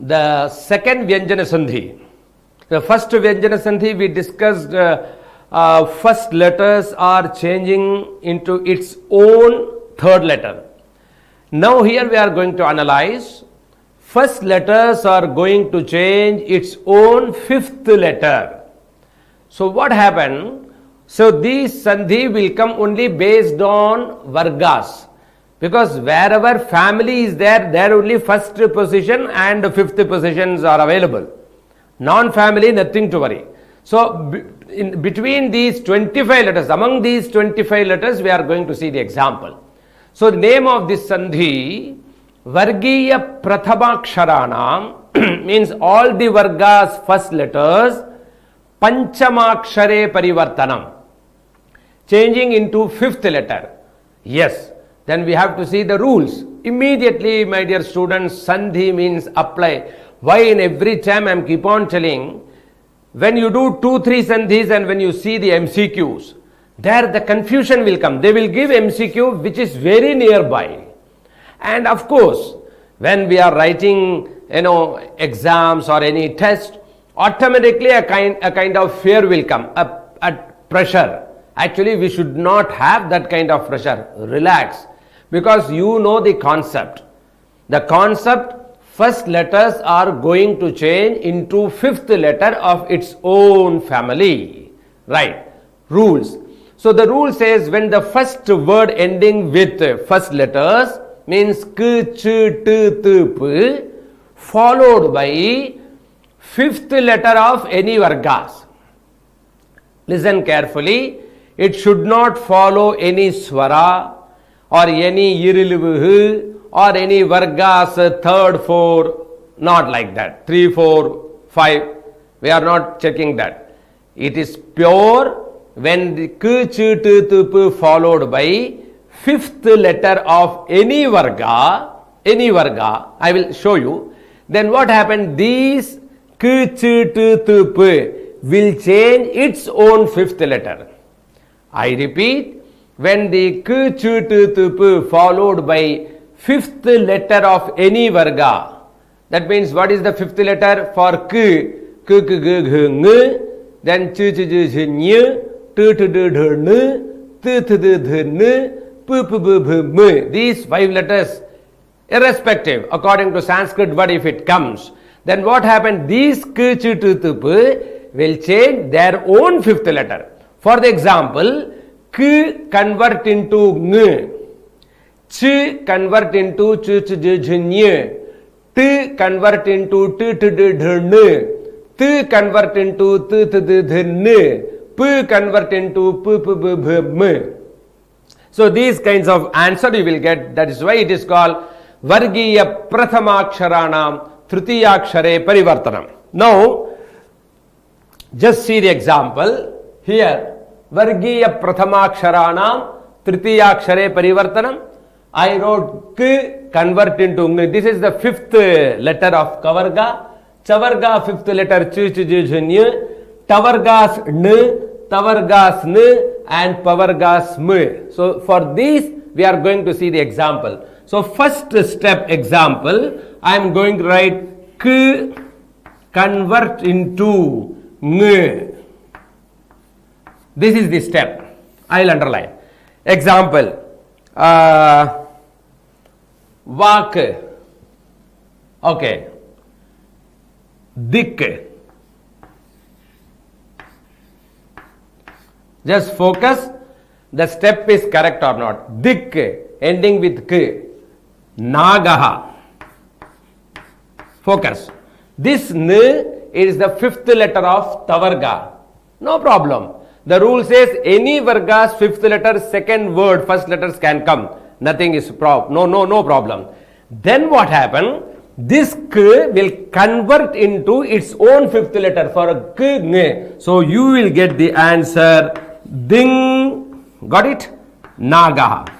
the second Vyanjana Sandhi. The first Vyanjana Sandhi we discussed, first letters are changing into its own third letter. Now here we are going to analyze first letters are going to change its own fifth letter. So what happened? So these Sandhi will come only based on Vargas. Because wherever family is there, there only first position and fifth positions are available. Non-family, nothing to worry. So in between these 25 letters, among these 25 letters, we are going to see the example. So the name of this Sandhi, Vargiya Prathamaksharanam, means all the Vargas first letters, Panchamakshare Parivartanam, changing into fifth letter. Yes. Then we have to see the rules. Immediately, my dear students, Sandhi means apply. Why in every time I am keep on telling, when you do 2-3 Sandhis and when you see the MCQs, there the confusion will come. They will give MCQ which is very nearby. And of course, when we are writing, exams or any test, automatically a kind of fear will come, a pressure. Actually, we should not have that kind of pressure. Relax. Because you know the concept. The concept, first letters are going to change into fifth letter of its own family. Right. Rules. So the rule says when the first word ending with first letters means k, ch, t, t, p, followed by fifth letter of any Vargas. Listen carefully. It should not follow any Swara or any Yiriluvuhu or any Vargas third, four, not like that. 3, 4, 5, we are not checking that. It is pure when the K, Ch, T, T, P followed by fifth letter of any Varga, I will show you. Then what happened? These K, Ch, T, T, P will change its own fifth letter. I repeat, when the K, Ch, T, T, P followed by fifth letter of any Varga, that means what is the fifth letter for K? K, K, G, G, Ng, then Ch, Ch, J, J, Ny, T, T, D, D, N, T, T, D, D, N, P, P, B, B, M. These 5 letters, irrespective, according to Sanskrit word, if it comes, then what happened? These K, Ch, T, T, P will change their own fifth letter. For the example, K convert into Ng, Ch convert into Ch, Ch, J, J, Ny, T convert into T, T, D, D, N, T convert into T, T, D, D, N, P convert into P, P, B, B, M. So these kinds of answer you will get. That is why it is called Vargiya Prathamaksharanam Tritiyakshare Parivartanam. Now, just see the example here. Vargiya Prathamaksharanam Tritiyakshare Parivartanam. I wrote K convert into Ng. This is the fifth letter of Kavarga. Chavarga fifth letter Ch, Ch, J, J, Ny. Tavargas N, Tavargas N and Pavargas M. So for these we are going to see the example. So first step example, I am going to write K convert into Ng. This is the step. I will underline. Example. Vak. Okay. Dik. Just focus. The step is correct or not. Dik. Ending with K. Nagaha. Focus. This N is the fifth letter of Tavarga. No problem. The rule says any Varga's fifth letter, second word, first letters can come. Nothing is no problem. Then what happened? This K will convert into its own fifth letter for K, Ng. So you will get the answer Ding. Got it? Nagaha.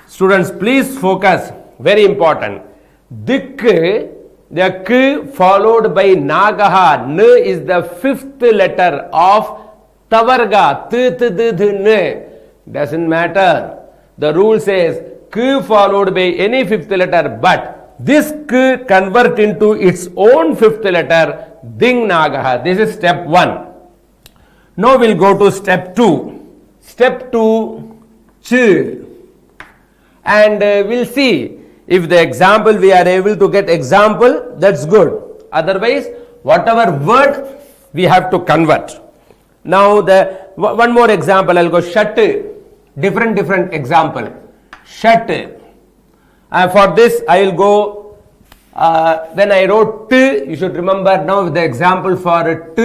Students, please focus. Very important. Dik, the K followed by Nagaha. N is the fifth letter of Tavarga. T, T, D, D, N. Doesn't matter. The rule says K followed by any fifth letter, but this k convert into its own fifth letter, ding nagaha. This is step 1. Now we'll go to step 2. Step 2, ch. And we'll see if the example we are able to get example, that's good. Otherwise, whatever word we have to convert. Now the one more example, I'll go shat. Different example. Shat. For this, I will go, when I wrote t, you should remember now the example for t,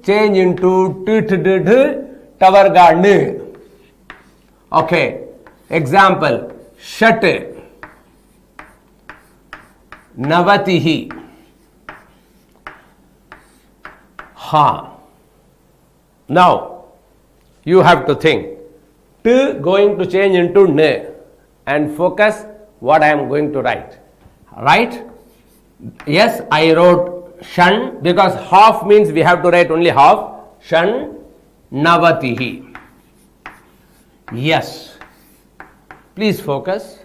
change into t, tavarga n. Okay. Example, shat. Navatihi. Ha. Now, you have to think. T going to change into n and focus what I am going to write. Right? Yes, I wrote shan because half means we have to write only half. Shan navatihi. Yes. Please focus.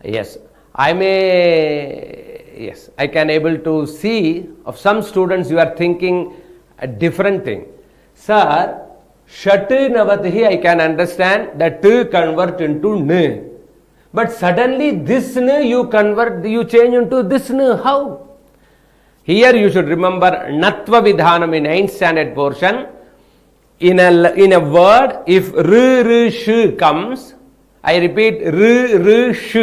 Yes. I can able to see of some students you are thinking a different thing. Sir, shat navatihi I can understand that t convert into n. But suddenly this n you change into this n. How? Here you should remember natva vidhanam in 9th standard portion. In a word, if r sh comes, I repeat r sh,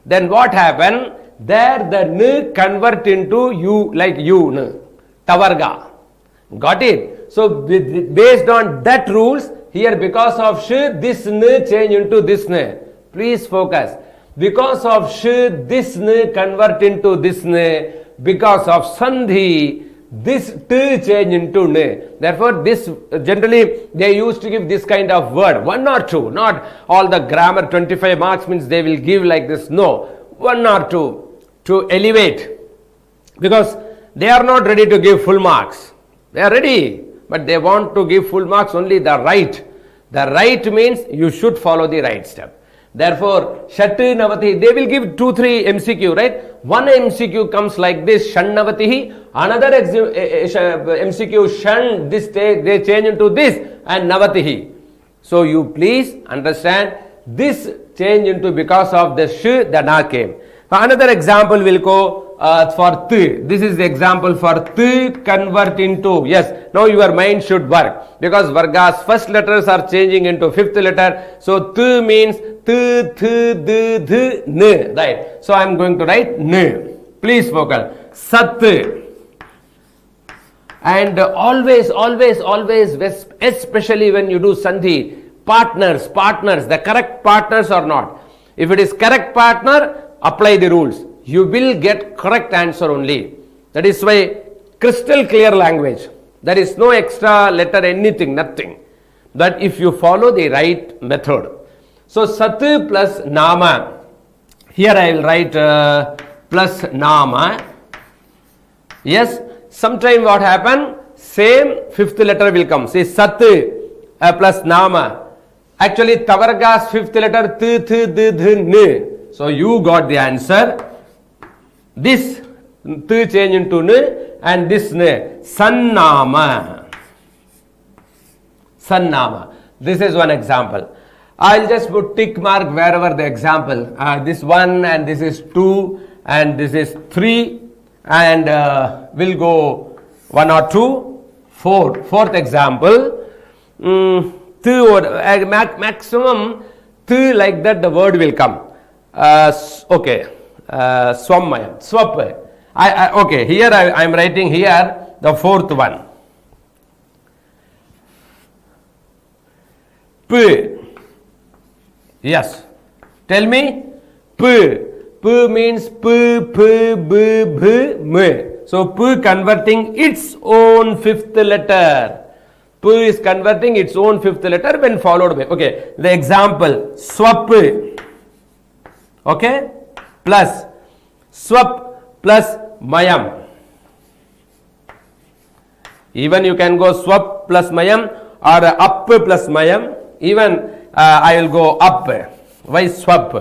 then what happen? There the n convert into u, like u, n, tavarga. Got it? So based on that rules, here because of sh, this n change into this n. Please focus. Because of sh, this n convert into this n. Because of sandhi, this t change into n. Therefore, this generally they used to give this kind of word, 1 or 2, not all the grammar 25 marks means they will give like this. No, 1 or 2 to elevate, because they are not ready to give full marks. They are ready, but they want to give full marks only the right. The right means you should follow the right step. Therefore, shat navati, they will give 2-3 MCQ, right? One MCQ comes like this, shan navatihi. Another MCQ, shan, this they change into this and navatihi. So you please understand, this change into because of the sh, the na came. Another example will go for t. This is the example for t convert into, yes, now your mind should work, because Varga's first letters are changing into fifth letter. So t means t, th, d, th, n, right? So I am going to write n. Please focus. Sat. And always, especially when you do sandhi, partners, the correct partners or not. If it is correct partner, apply the rules. You will get correct answer only. That is why crystal clear language. There is no extra letter, anything, nothing. That if you follow the right method. So sat plus nama. Here I will write plus nama. Yes, sometime what happen? Same fifth letter will come. Say sat plus nama. Actually, tavarga's fifth letter t, th, d, th, n. So you got the answer. This t change into n and this n. Sannama. Sannama. This is one example. I'll just put tick mark wherever the example. This 1 and this is 2 and this is 3 and we'll go 1 or 2. Fourth example. Maximum t like that the word will come. Okay. Swammayam. Swap. Okay. Here I am writing here the fourth one. P. Yes. Tell me. P. P means P, P, B, B, M. So P converting its own fifth letter. P is converting its own fifth letter when followed by. Okay. The example. Swap. Okay. Plus. Swap plus mayam. Even you can go swap plus mayam or up plus mayam. Even I will go up. Why swap?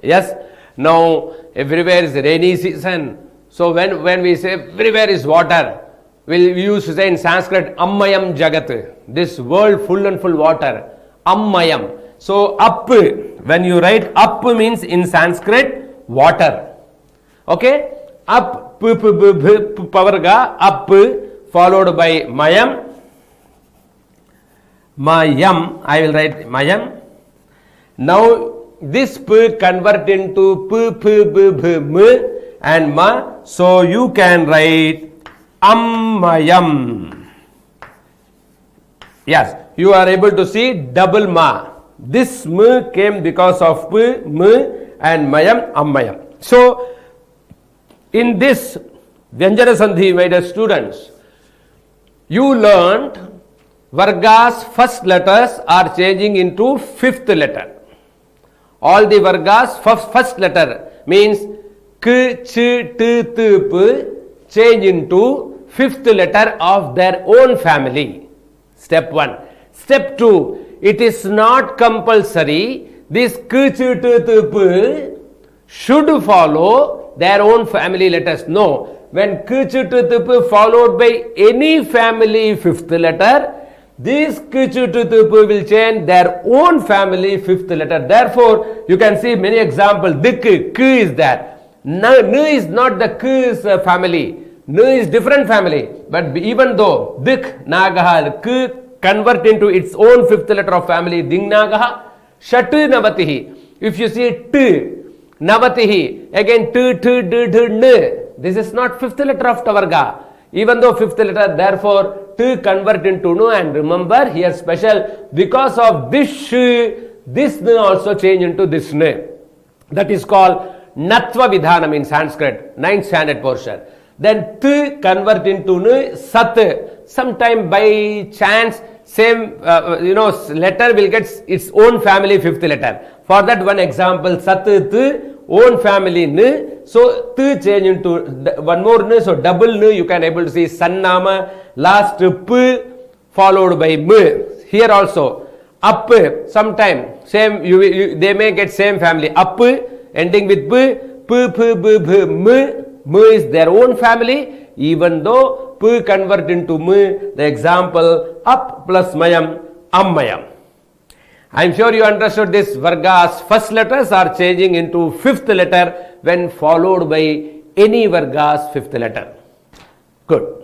Yes. Now everywhere is rainy season. So when we say everywhere is water, we use to say in Sanskrit, Ammayam Jagat. This world full and full water. Ammayam. So up, when you write up means in Sanskrit water. Okay? Up, power ga, up, followed by mayam. Mayam, I will write mayam. Now this p convert into m and ma. So you can write ammayam. Yes, you are able to see double ma. This m came because of p, m and mayam, ammayam. So in this Vyanjana Sandhi, my dear students, you learned Varga's first letters are changing into fifth letter. All the Varga's first letter means k, ch, t, t, p change into fifth letter of their own family. Step 1. Step 2. It is not compulsory. This k, ch, t, t, p should follow their own family letters. No. When k, ch, t, t, p followed by any family fifth letter, this k, ch, t, t, p will change their own family fifth letter. Therefore, you can see many examples. Dik, k is there. N is not the k's family. N is different family. But even though dik, nagaha, k convert into its own fifth letter of family, ding nagaha, shat navatihi. If you see t, navatihi, again t, t, d, d, n. This is not fifth letter of Tavarga. Even though fifth letter, therefore t convert into nu, and remember here special, because of this sh, this n also change into this n. That is called Natva Vidhanam in Sanskrit, 9th standard portion. Then t convert into n, sat. Sometime by chance same letter will get its own family fifth letter. For that one example, sat, t, own family n. So t change into one more n. So double n you can able to see sannama, last p followed by m. Here also up, sometime same they may get same family. Up ending with p, m. M is their own family. Even though p convert into m, the example up plus mayam, ammayam. I am sure you understood this. Varga's first letters are changing into fifth letter when followed by any Varga's fifth letter. Good.